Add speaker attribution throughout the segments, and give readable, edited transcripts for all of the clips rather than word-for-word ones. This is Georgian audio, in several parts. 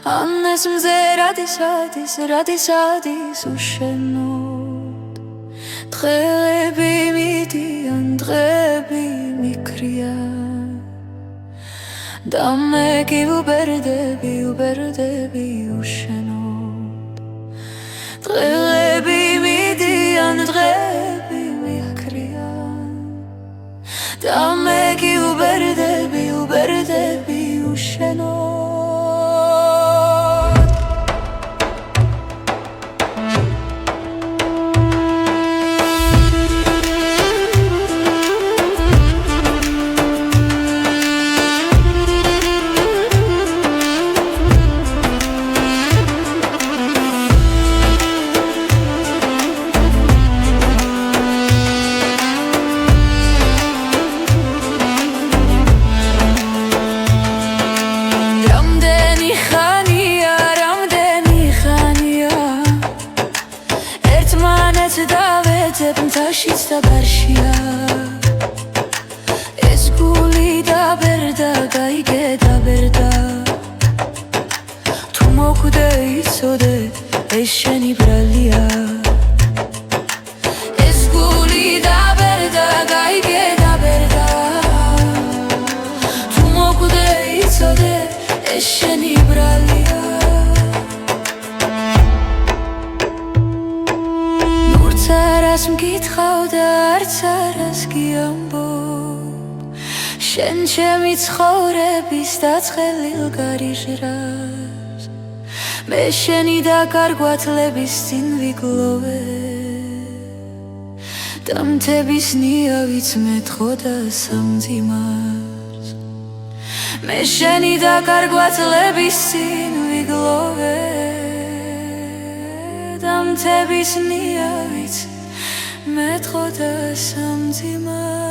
Speaker 1: ანეს მზე რადისადის უშენოდ დღეები მიდიან დღეები მიქრიან და მე კი უბერდები უშენოდ დღეები მიდიან დღეები მიქრიან და მე კი უბერდები უშენოდ მთაშიც და ბარშია ეს გული დაბერდა გაიგე დაბერდა თუ მოკვდე იცოდე ეს შენი ბრალია ეს გული დაბერდა გაიგე დაბერდა თუ მოკვდე იცოდე ეს შენი ბრალია არას მკითხავ და არც არას გიამბობ შენ ჩემი ცხოვრების დაწყელილ გარიჟრას მე შენი დაკარგვათლების წინ ვიგლოვე და მთების ნიავიც მეთხოდა სამძიმარს მე შენი დაკარგვათლების წინ ვიგლოვე და მთების ნიავიც მეთხოდა სამძიმარს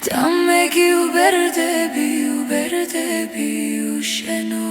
Speaker 1: Da me ki uberdები უშენო